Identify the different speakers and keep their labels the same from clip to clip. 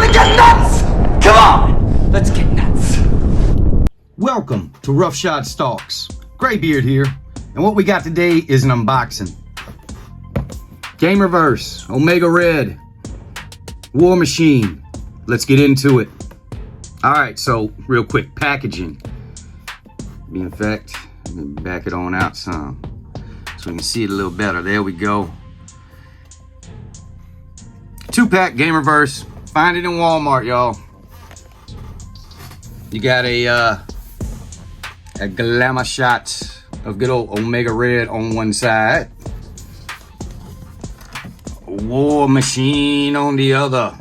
Speaker 1: wanna get nuts? Come on, let's get nuts.
Speaker 2: Welcome to Roughshod Stalks. Graybeard here, and what we got today is an unboxing. GamerVerse, Omega Red, War Machine. Let's get into it. Alright, so real quick, packaging. In fact, let me back it on out some so we can see it a little better. There we go. 2-pack GamerVerse. Find it in Walmart, y'all. You got a glamour shot of good old Omega Red on one side. War Machine on the other.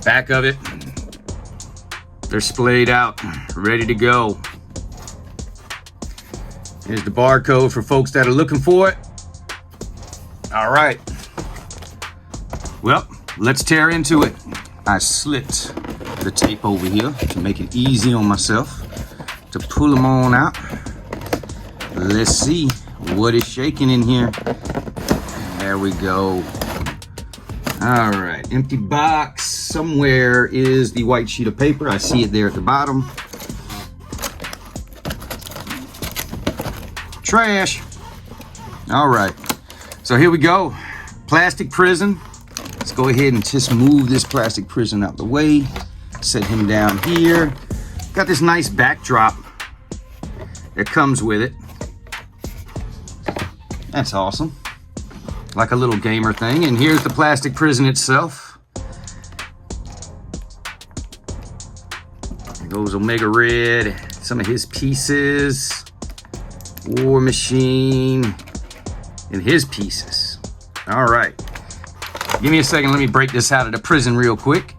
Speaker 2: Back of it, they're splayed out, ready to go. Here's the barcode for folks that are looking for it. All right. Well, let's tear into it. I slit the tape over here to make it easy on myself to pull them on out. Let's see what is shaking in here. There we go. All right, empty box. Somewhere is the white sheet of paper. I see it there at the bottom. Trash. All right, so here we go. Plastic prison. Let's go ahead and just move this plastic prison out the way. Set him down here. Got this nice backdrop that comes with it. That's awesome. Like a little gamer thing. And here's the plastic prison itself. There goes Omega Red. Some of his pieces. War Machine. And his pieces. All right. Give me a second. Let me break this out of the prison real quick.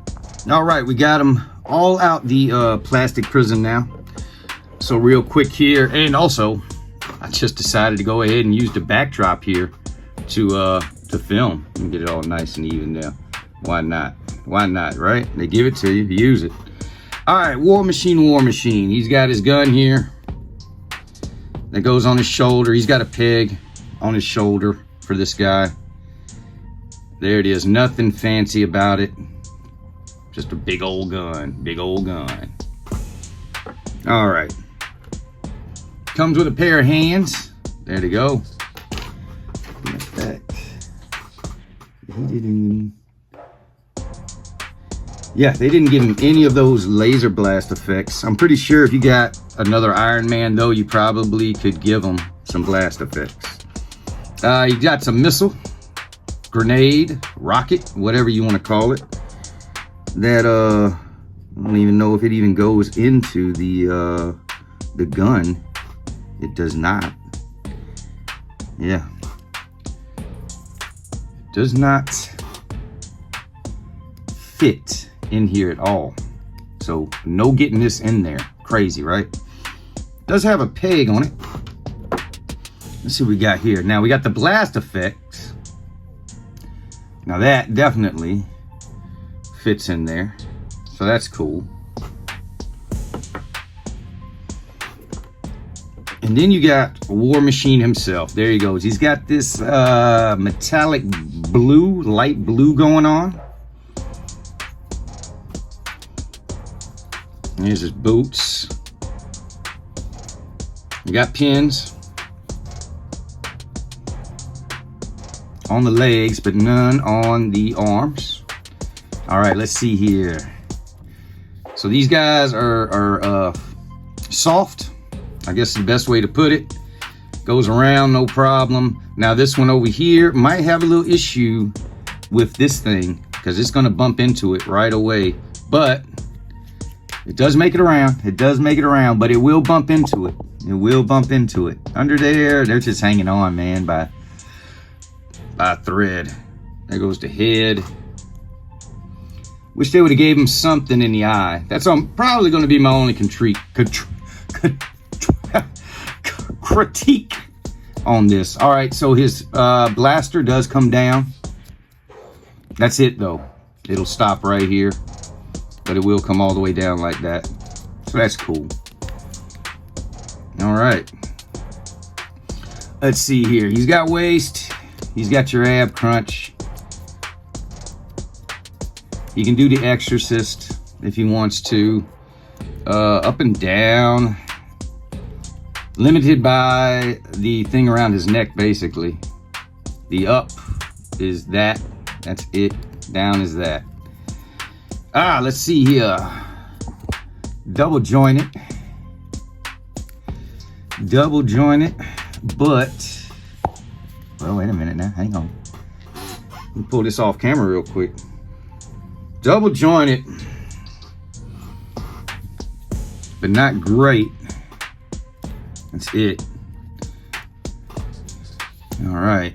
Speaker 2: All right. We got them all out the plastic prison now. So real quick here. And also, I just decided to go ahead and use the backdrop here to film and get it all nice and even there. Why not? Why not, right? They give it to you, use it. All right, War Machine. He's got his gun here that goes on his shoulder. He's got a peg on his shoulder for this guy. There it is. Nothing fancy about it. Just a big old gun. Big old gun. All right. Comes with a pair of hands. There they go. They didn't give him any of those laser blast effects. I'm pretty sure if you got another Iron Man though, you probably could give him some blast effects. You got some missile, grenade, rocket, whatever you want to call it. That I don't even know if it even goes into the gun. It does not. Yeah. Does not fit in here at all. So no getting this in there. Crazy, right? Does have a peg on it. Let's see what we got here. Now we got the blast effects. Now that definitely fits in there. So that's cool. And then you got War Machine himself. There he goes. He's got this metallic blue, light blue going on. Here's his boots. You got pins on the legs, but none on the arms. All right, let's see here. So these guys are soft. I guess the best way to put it. Goes around, no problem. Now this one over here might have a little issue with this thing because it's gonna bump into it right away. But it does make it around. It does make it around, but it will bump into it. It will bump into it. Under there, they're just hanging on, man, by a thread. There goes the head. Wish they would have gave him something in the eye. That's probably gonna be my only critique on this. All right, so his blaster does come down. That's it though. It'll stop right here, but it will come all the way down like that. So that's cool. All right. Let's see here. He's got waist. He's got your ab crunch. He can do the exorcist if he wants to. Up and down. Limited by the thing around his neck, basically. The up is that. That's it. Down is that. Let's see here. Double jointed. Double jointed, but, well, wait a minute now. Hang on. Let me pull this off camera real quick. Double jointed, but not great. That's it. All right.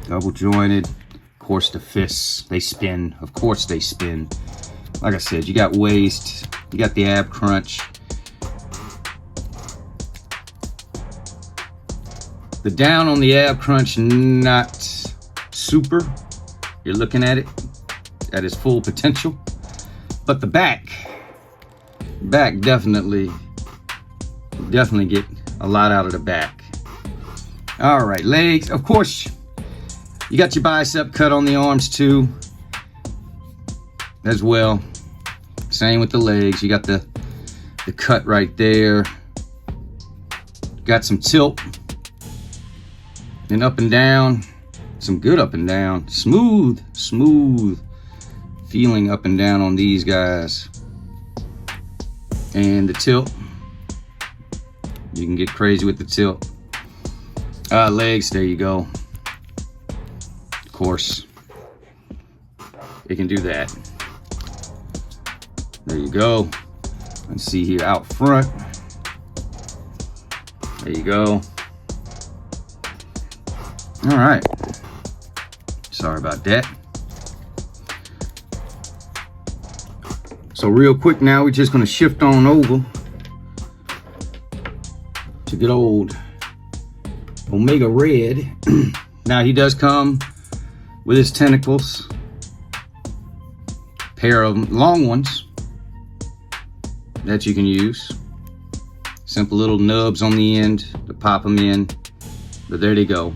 Speaker 2: Double jointed. Of course, the fists, they spin. Of course, they spin. Like I said, you got waist, you got the ab crunch. The down on the ab crunch, not super. You're looking at it at its full potential. But the back definitely get a lot out of the back. All right, legs, of course, you got your bicep cut on the arms too, as well. Same with the legs. You got the cut right there. Got some tilt. And up and down, some good up and down, smooth feeling up and down on these guys. And the tilt, you can get crazy with the tilt. Legs, there you go. Of course, it can do that. There you go. Let's see here, out front. There you go. All right, sorry about that. So real quick now, we're just gonna shift on over to good old Omega Red. Now he does come with his tentacles, pair of long ones that you can use. Simple little nubs on the end to pop them in, but there they go.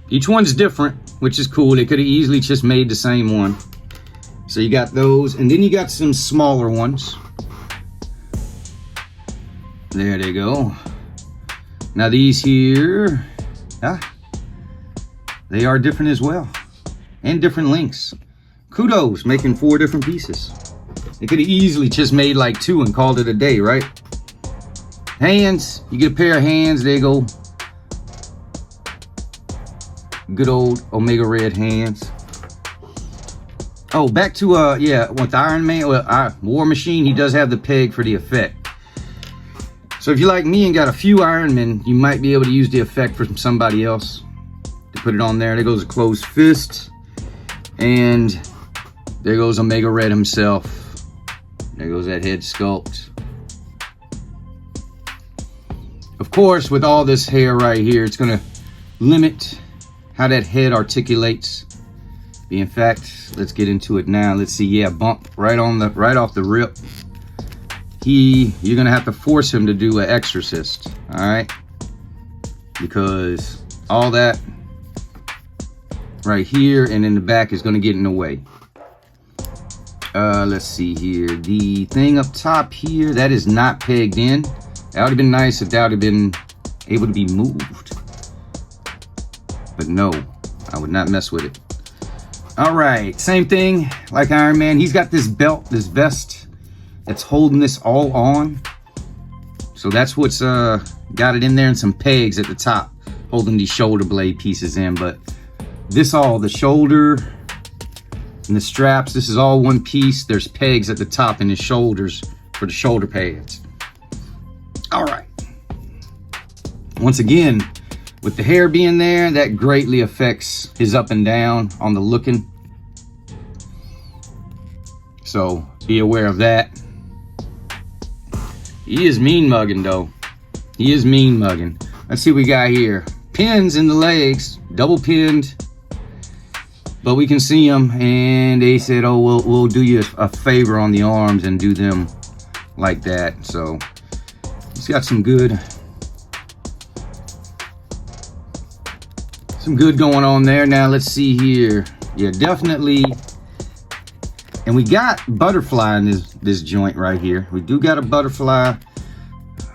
Speaker 2: Each one's different, which is cool. They could have easily just made the same one. So you got those, and then you got some smaller ones. There they go. Now these here, they are different as well, and different lengths. Kudos, making 4 different pieces. They could have easily just made like 2 and called it a day, right? Hands, you get a pair of hands, there you go. Good old Omega Red hands. Oh, back to yeah, with Iron Man, War Machine, he does have the peg for the effect. So if you're like me and got a few Iron Men, you might be able to use the effect from somebody else to put it on there. There goes a closed fist, and there goes Omega Red himself. There goes that head sculpt. Of course, with all this hair right here, it's gonna limit how that head articulates. In fact, let's get into it now. Let's see. Yeah, bump right off the rip. You're gonna have to force him to do an exorcist. All right, because all that right here and in the back is gonna get in the way. Let's see here. The thing up top here, that is not pegged in. That would have been nice if that would have been able to be moved. But no, I would not mess with it. All right, same thing like Iron Man. He's got this belt, this vest that's holding this all on. So that's what's got it in there, and some pegs at the top holding these shoulder blade pieces in. But this all, the shoulder and the straps, this is all one piece. There's pegs at the top and his shoulders for the shoulder pads. All right. Once again, with the hair being there, that greatly affects his up and down on the looking. So be aware of that. He is mean mugging though. He is mean mugging. Let's see what we got here. Pins in the legs, double pinned. But we can see them, and they said, oh, we'll do you a favor on the arms and do them like that. So it's got some good going on there. Now let's see here. Yeah, definitely And we got butterfly in this joint right here. We do got a butterfly,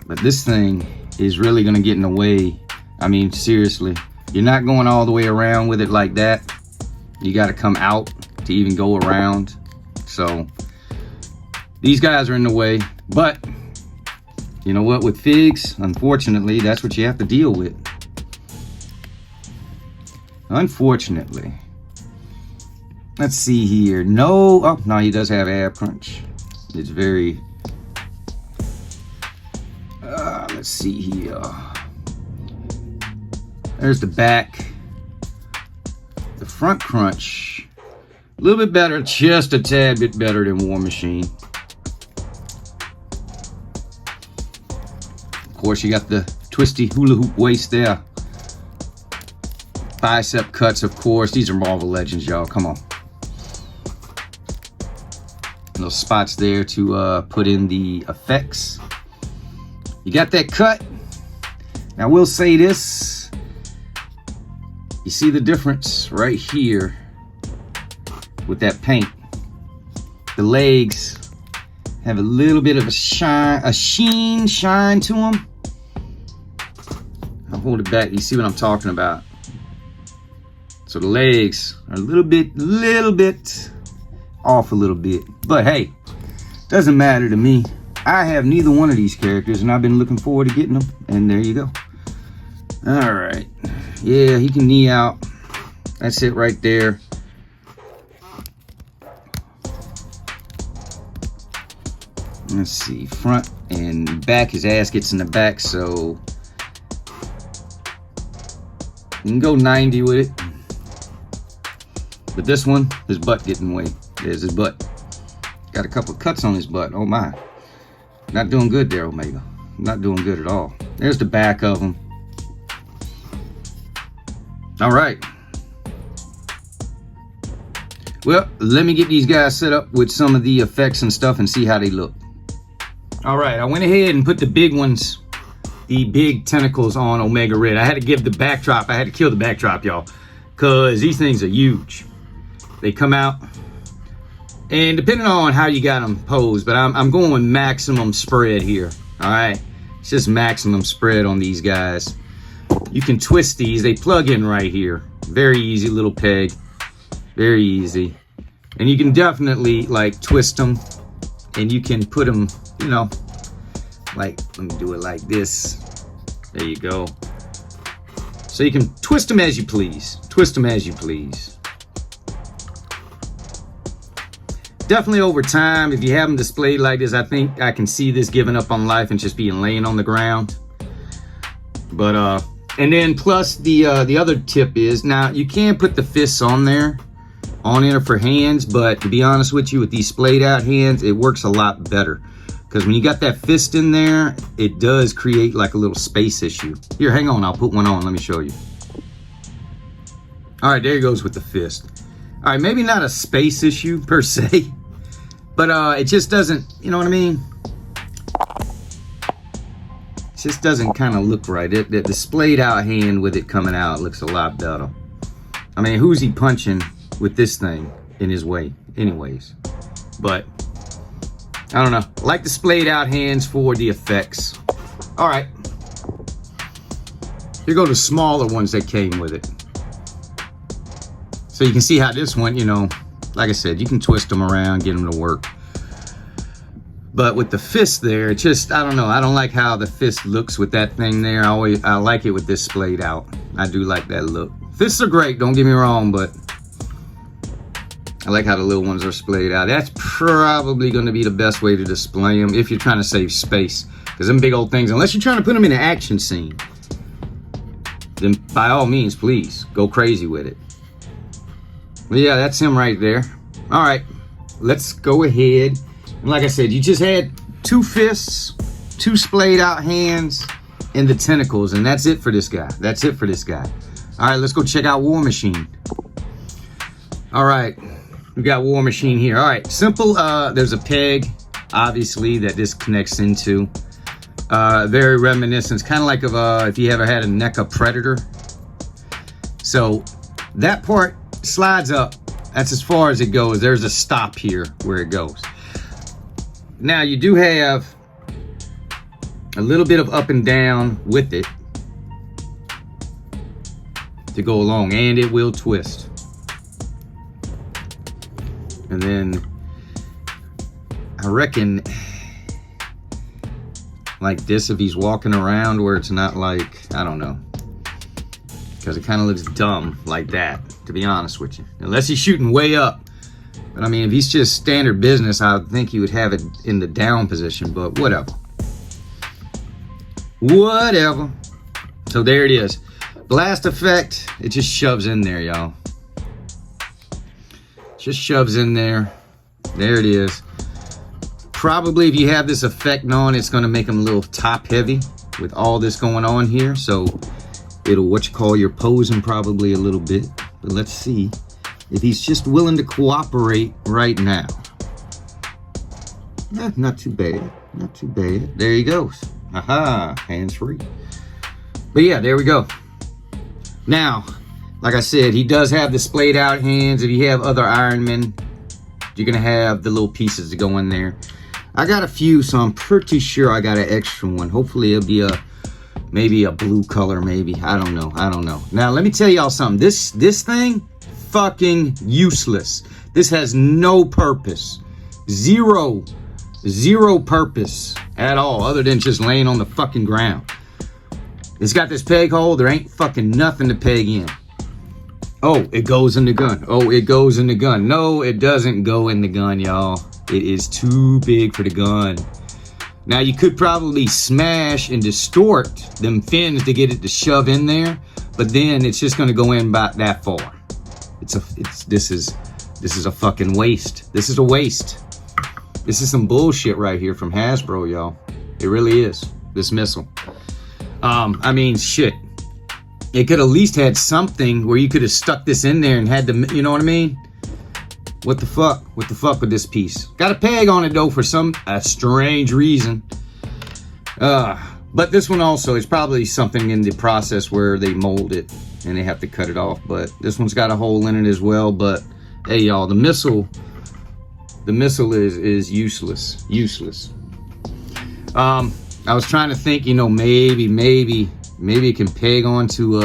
Speaker 2: but this thing is really gonna get in the way. I mean, seriously, you're not going all the way around with it like that. You gotta come out to even go around. So these guys are in the way, but you know what, with figs, unfortunately, that's what you have to deal with. Unfortunately. Let's see here. No, he does have ab crunch. It's very, let's see here. There's the back. The front crunch, a little bit better, just a tad bit better than War Machine. Of course, you got the twisty hula hoop waist there. Bicep cuts, of course. These are Marvel Legends, y'all. Come on. Little spots there to put in the effects. You got that cut. Now, I will say this. You see the difference right here with that paint. The legs have a little bit of a shine to them. I'll hold it back. You see what I'm talking about. So the legs are a little bit off a little bit. But hey, doesn't matter to me. I have neither one of these characters, and I've been looking forward to getting them. And there you go. All right. Yeah, he can knee out. That's it right there. Let's see, front and back. His ass gets in the back, so you can go 90 with it. But this one, his butt getting in the way. There's his butt. Got a couple of cuts on his butt. Oh my. Not doing good there, Omega. Not doing good at all. There's the back of him. All right. Well, let me get these guys set up with some of the effects and stuff and see how they look. All right, I went ahead and put the big ones, the big tentacles on Omega Red. I had to give the backdrop. I had to kill the backdrop, y'all, because these things are huge. They come out, and depending on how you got them posed, but I'm going with maximum spread here. All right, it's just maximum spread on these guys. You can twist these. They plug in right here. Very easy little peg. Very easy. And you can definitely like twist them, and you can put them, you know, like, let me do it like this. There you go. So you can twist them as you please. Twist them as you please. Definitely over time, if you have them displayed like this, I think I can see this giving up on life and just being laying on the ground. But and then plus the other tip is, now you can put the fists on there for hands, but to be honest with you, with these splayed out hands, it works a lot better. Because when you got that fist in there, it does create like a little space issue. Here, hang on, I'll put one on, let me show you. All right, there he goes with the fist. All right, maybe not a space issue per se, but it just doesn't, you know what I mean? It just doesn't kind of look right. The splayed out hand with it coming out looks a lot better. I mean, who's he punching with this thing in his way anyways? But I don't know. I like the splayed out hands for the effects. All right. Here go the smaller ones that came with it. So you can see how this one, you know, like I said, you can twist them around, get them to work. But with the fist there, it just, I don't know. I don't like how the fist looks with that thing there. I like it with this splayed out. I do like that look. Fists are great, don't get me wrong, but I like how the little ones are splayed out. That's probably going to be the best way to display them if you're trying to save space. Because them big old things, unless you're trying to put them in an action scene, then by all means, please, go crazy with it. But yeah, that's him right there. All right, let's go ahead. And like I said, you just had 2 fists, 2 splayed out hands, and the tentacles, and that's it for this guy. That's it for this guy. All right, let's go check out War Machine. All right, we got War Machine here. All right, simple. There's a peg, obviously, that this connects into. Very reminiscent. It's kind of like if you ever had a NECA Predator. So that part slides up That's as far as it goes. There's a stop here where it goes. Now you do have a little bit of up and down with it to go along, and it will twist. And then I reckon like this, if he's walking around where it's not like, I don't know, because it kind of looks dumb like that, to be honest with you, unless he's shooting way up. But I mean, if he's just standard business, I would think he would have it in the down position, but whatever. Whatever. So there it is. Blast effect, it just shoves in there, y'all. Just shoves in there. There it is. Probably if you have this effect on, it's going to make them a little top heavy with all this going on here. So it'll what you call your posing probably a little bit. But let's see if he's just willing to cooperate right now. Not too bad. Not too bad. There he goes. Aha, hands free. But yeah, there we go. Now, like I said, he does have the splayed out hands. If you have other Iron Men, you're going to have the little pieces to go in there. I got a few, so I'm pretty sure I got an extra one. Hopefully it'll be maybe a blue color, maybe. I don't know. Now, let me tell y'all something. This thing, fucking useless. This has no purpose. Zero purpose at all, other than just laying on the fucking ground. It's got this peg hole. There ain't fucking nothing to peg in. Oh, it goes in the gun. Oh, it goes in the gun. No, it doesn't go in the gun, y'all. It is too big for the gun. Now, you could probably smash and distort them fins to get it to shove in there, but then it's just going to go in about that far. This is a fucking waste. This is a waste. This is some bullshit right here from Hasbro, y'all. It really is. This missile. I mean, shit. It could at least had something where you could have stuck this in there and had the, you know what I mean? What the fuck? What the fuck with this piece? Got a peg on it though for some strange reason. But this one also is probably something in the process where they mold it and they have to cut it off. But this one's got a hole in it as well. But hey, y'all, the missile is useless. Useless. I was trying to think, you know, maybe it can peg onto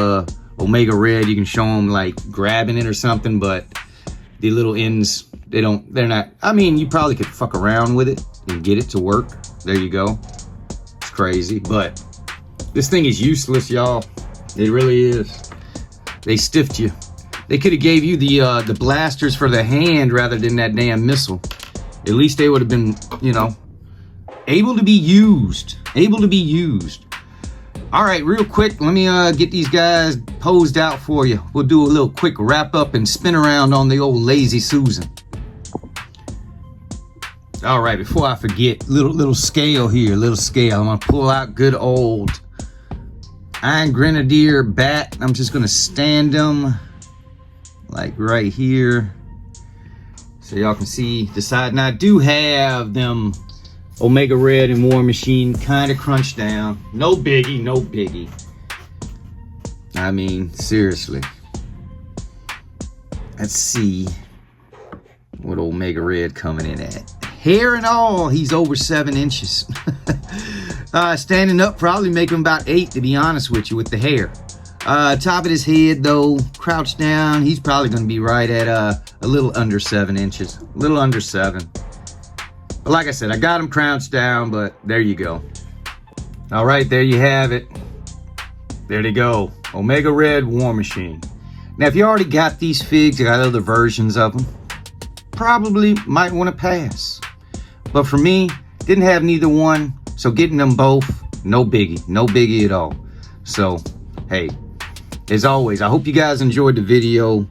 Speaker 2: Omega Red. You can show them like grabbing it or something, but the little ends, they're not, I mean, you probably could fuck around with it and get it to work. There you go. It's crazy, but this thing is useless, y'all. It really is. They stiffed you. They could have gave you the blasters for the hand rather than that damn missile. At least they would have been, you know, able to be used. All right, real quick, let me get these guys posed out for you. We'll do a little quick wrap up and spin around on the old Lazy Susan. All right, before I forget, little scale here, I'm gonna pull out good old Iron Grenadier bat. I'm just gonna stand them like right here so y'all can see the side. And I do have them Omega Red and War Machine kind of crunched down. No biggie. I mean, seriously. Let's see what Omega Red coming in at. Hair and all, he's over 7 inches. Standing up, probably make him about 8, to be honest with you, with the hair. Top of his head, though, crouched down, he's probably going to be right at a little under 7 inches. A little under 7. But like I said, I got him crouched down, but there you go. All right, there you have it. There they go. Omega Red War Machine. Now, if you already got these figs, you got other versions of them, probably might want to pass. But for me, didn't have neither one, so getting them both, no biggie at all. So, hey, as always, I hope you guys enjoyed the video.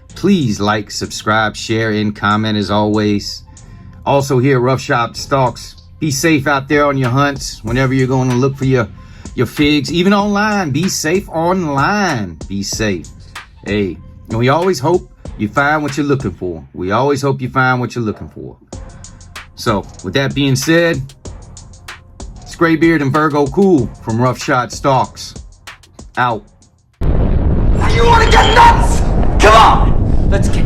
Speaker 2: Please like, subscribe, share, and comment as always. Also here at Rough Shop Stalks, be safe out there on your hunts whenever you're going to look for your figs. Even online, be safe online. Be safe. Hey, and we always hope you find what you're looking for. So, with that being said, it's Graybeard and Virgo Cool from Rough Shot Stalks. Out.
Speaker 1: You want to get nuts? Come on, let's get